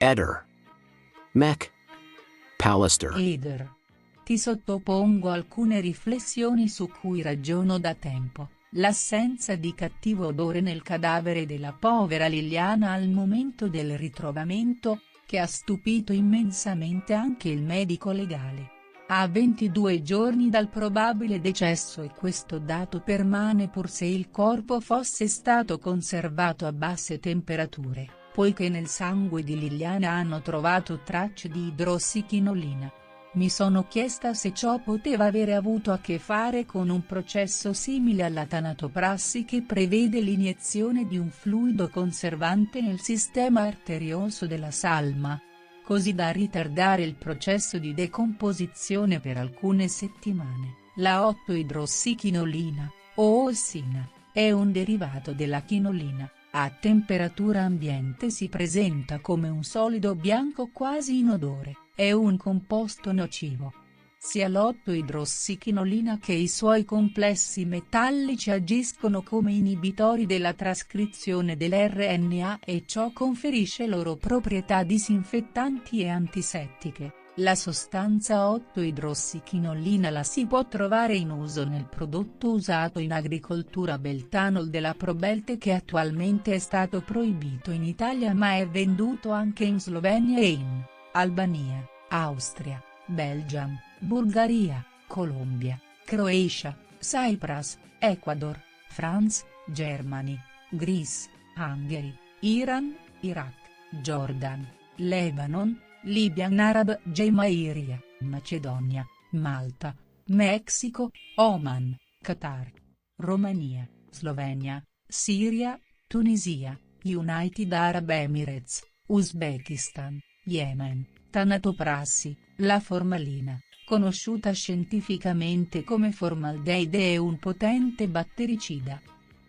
Eder. Mech. Pallister. Eder. Ti sottopongo alcune riflessioni su cui ragiono da tempo. L'assenza di cattivo odore nel cadavere della povera Liliana al momento del ritrovamento, che ha stupito immensamente anche il medico legale. A 22 giorni dal probabile decesso, e questo dato permane pur se il corpo fosse stato conservato a basse temperature, poiché nel sangue di Liliana hanno trovato tracce di idrossichinolina. Mi sono chiesta se ciò poteva avere avuto a che fare con un processo simile alla tanatoprassi, che prevede l'iniezione di un fluido conservante nel sistema arterioso della salma, così da ritardare il processo di decomposizione per alcune settimane. La 8-idrossichinolina, o ossina, è un derivato della chinolina. A temperatura ambiente si presenta come un solido bianco quasi inodore. È un composto nocivo. Sia l'8-idrossichinolina che i suoi complessi metallici agiscono come inibitori della trascrizione dell'RNA, e ciò conferisce loro proprietà disinfettanti e antisettiche. La sostanza 8-idrossichinolina la si può trovare in uso nel prodotto usato in agricoltura Beltanol della Probelte, che attualmente è stato proibito in Italia ma è venduto anche in Slovenia e in Albania, Austria, Belgium, Bulgaria, Colombia, Croatia, Cyprus, Ecuador, France, Germany, Greece, Hungary, Iran, Iraq, Jordan, Lebanon, Libia, Arab Gemairia, Macedonia, Malta, Messico, Oman, Qatar, Romania, Slovenia, Siria, Tunisia, United Arab Emirates, Uzbekistan, Yemen. Tanatoprassi, la formalina, conosciuta scientificamente come formaldeide, è un potente battericida.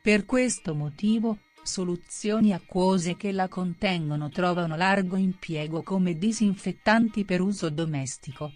Per questo motivo, soluzioni acquose che la contengono trovano largo impiego come disinfettanti per uso domestico.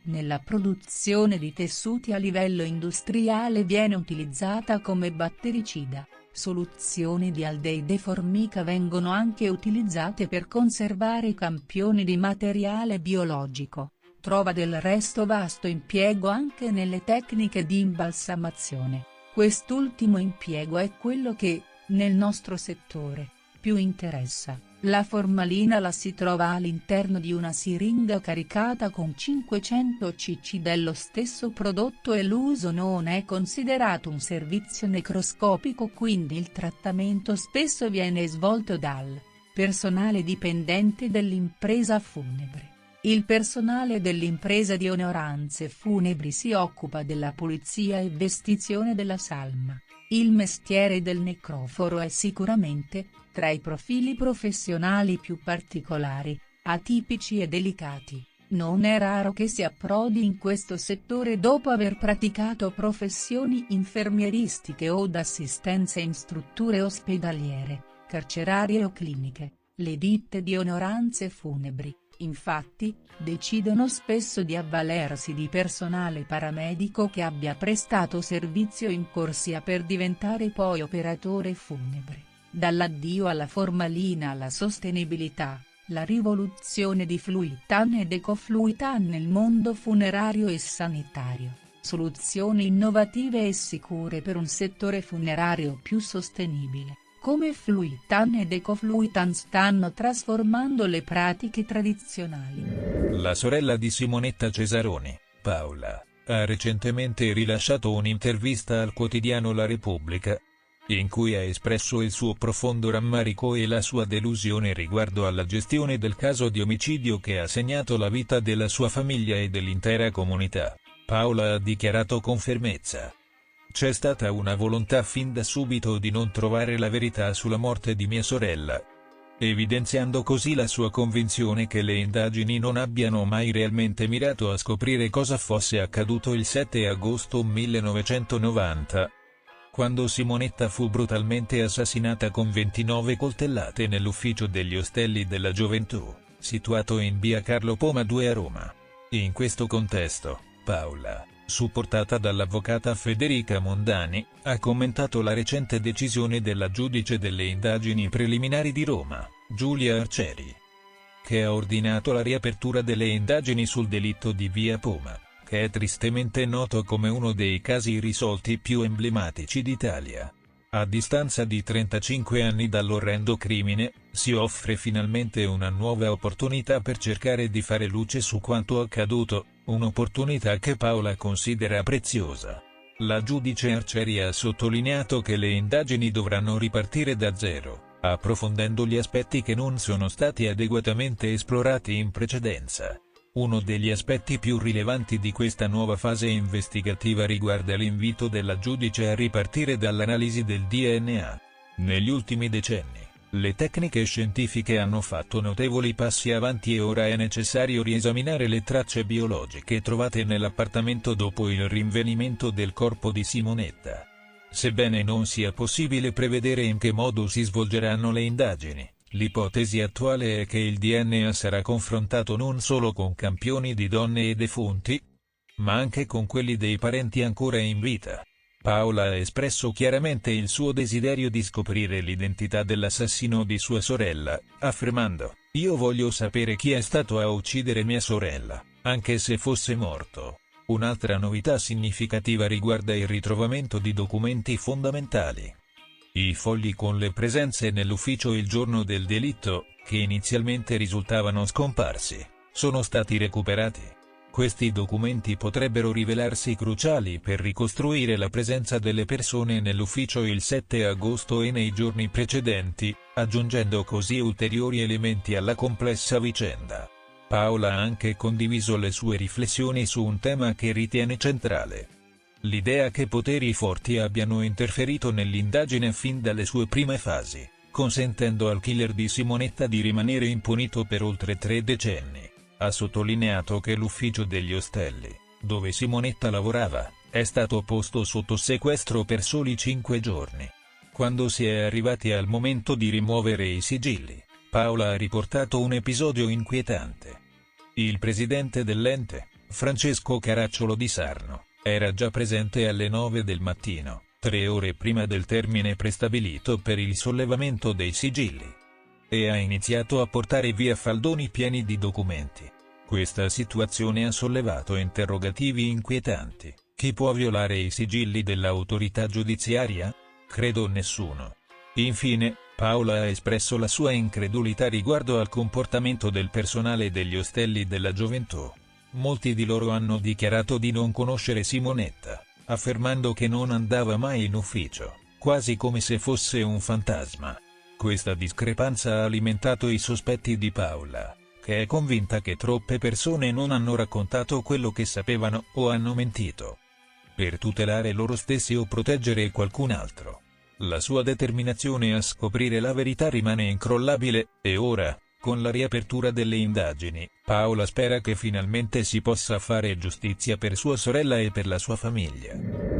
Nella produzione di tessuti a livello industriale viene utilizzata come battericida. Soluzioni di aldeide formica vengono anche utilizzate per conservare campioni di materiale biologico. Trova del resto vasto impiego anche nelle tecniche di imbalsamazione. Quest'ultimo impiego è quello che, nel nostro settore, più interessa. La formalina la si trova all'interno di una siringa caricata con 500 cc dello stesso prodotto, e l'uso non è considerato un servizio necroscopico, quindi il trattamento spesso viene svolto dal personale dipendente dell'impresa funebre. Il personale dell'impresa di onoranze funebri si occupa della pulizia e vestizione della salma. Il mestiere del necroforo è sicuramente tra i profili professionali più particolari, atipici e delicati. Non è raro che si approdi in questo settore dopo aver praticato professioni infermieristiche o d'assistenza in strutture ospedaliere, carcerarie o cliniche. Le ditte di onoranze funebri, infatti, decidono spesso di avvalersi di personale paramedico che abbia prestato servizio in corsia per diventare poi operatore funebre. Dall'addio alla formalina alla sostenibilità, la rivoluzione di Fluitan ed Ecofluitan nel mondo funerario e sanitario, soluzioni innovative e sicure per un settore funerario più sostenibile. Come Fluitan ed Ecofluitan stanno trasformando le pratiche tradizionali. La sorella di Simonetta Cesaroni, Paola, ha recentemente rilasciato un'intervista al quotidiano La Repubblica, in cui ha espresso il suo profondo rammarico e la sua delusione riguardo alla gestione del caso di omicidio che ha segnato la vita della sua famiglia e dell'intera comunità. Paola ha dichiarato con fermezza: "C'è stata una volontà fin da subito di non trovare la verità sulla morte di mia sorella", evidenziando così la sua convinzione che le indagini non abbiano mai realmente mirato a scoprire cosa fosse accaduto il 7 agosto 1990. Quando Simonetta fu brutalmente assassinata con 29 coltellate nell'ufficio degli Ostelli della Gioventù, situato in via Carlo Poma 2 a Roma. In questo contesto, Paola, supportata dall'avvocata Federica Mondani, ha commentato la recente decisione della giudice delle indagini preliminari di Roma, Giulia Arcieri, che ha ordinato la riapertura delle indagini sul delitto di Via Poma, che è tristemente noto come uno dei casi irrisolti più emblematici d'Italia. A distanza di 35 anni dall'orrendo crimine, si offre finalmente una nuova opportunità per cercare di fare luce su quanto accaduto, un'opportunità che Paola considera preziosa. La giudice Arcieri ha sottolineato che le indagini dovranno ripartire da zero, approfondendo gli aspetti che non sono stati adeguatamente esplorati in precedenza. Uno degli aspetti più rilevanti di questa nuova fase investigativa riguarda l'invito della giudice a ripartire dall'analisi del DNA. Negli ultimi decenni, le tecniche scientifiche hanno fatto notevoli passi avanti e ora è necessario riesaminare le tracce biologiche trovate nell'appartamento dopo il rinvenimento del corpo di Simonetta. Sebbene non sia possibile prevedere in che modo si svolgeranno le indagini, l'ipotesi attuale è che il DNA sarà confrontato non solo con campioni di donne e defunti, ma anche con quelli dei parenti ancora in vita. Paola ha espresso chiaramente il suo desiderio di scoprire l'identità dell'assassino di sua sorella, affermando: "Io voglio sapere chi è stato a uccidere mia sorella, anche se fosse morto". Un'altra novità significativa riguarda il ritrovamento di documenti fondamentali. I fogli con le presenze nell'ufficio il giorno del delitto, che inizialmente risultavano scomparsi, sono stati recuperati. Questi documenti potrebbero rivelarsi cruciali per ricostruire la presenza delle persone nell'ufficio il 7 agosto e nei giorni precedenti, aggiungendo così ulteriori elementi alla complessa vicenda. Paola ha anche condiviso le sue riflessioni su un tema che ritiene centrale: l'idea che poteri forti abbiano interferito nell'indagine fin dalle sue prime fasi, consentendo al killer di Simonetta di rimanere impunito per oltre 3 decenni. Ha sottolineato che l'ufficio degli Ostelli, dove Simonetta lavorava, è stato posto sotto sequestro per soli 5 giorni. Quando si è arrivati al momento di rimuovere i sigilli, Paola ha riportato un episodio inquietante. Il presidente dell'ente, Francesco Caracciolo di Sarno, era già presente alle 9 del mattino, 3 ore prima del termine prestabilito per il sollevamento dei sigilli, e ha iniziato a portare via faldoni pieni di documenti. Questa situazione ha sollevato interrogativi inquietanti. Chi può violare i sigilli dell'autorità giudiziaria? Credo nessuno. Infine, Paola ha espresso la sua incredulità riguardo al comportamento del personale degli Ostelli della Gioventù. Molti di loro hanno dichiarato di non conoscere Simonetta, affermando che non andava mai in ufficio, quasi come se fosse un fantasma. Questa discrepanza ha alimentato i sospetti di Paola, che è convinta che troppe persone non hanno raccontato quello che sapevano o hanno mentito per tutelare loro stessi o proteggere qualcun altro. La sua determinazione a scoprire la verità rimane incrollabile, e ora, con la riapertura delle indagini, Paola spera che finalmente si possa fare giustizia per sua sorella e per la sua famiglia.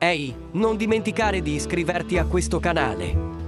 Ehi, non dimenticare di iscriverti a questo canale.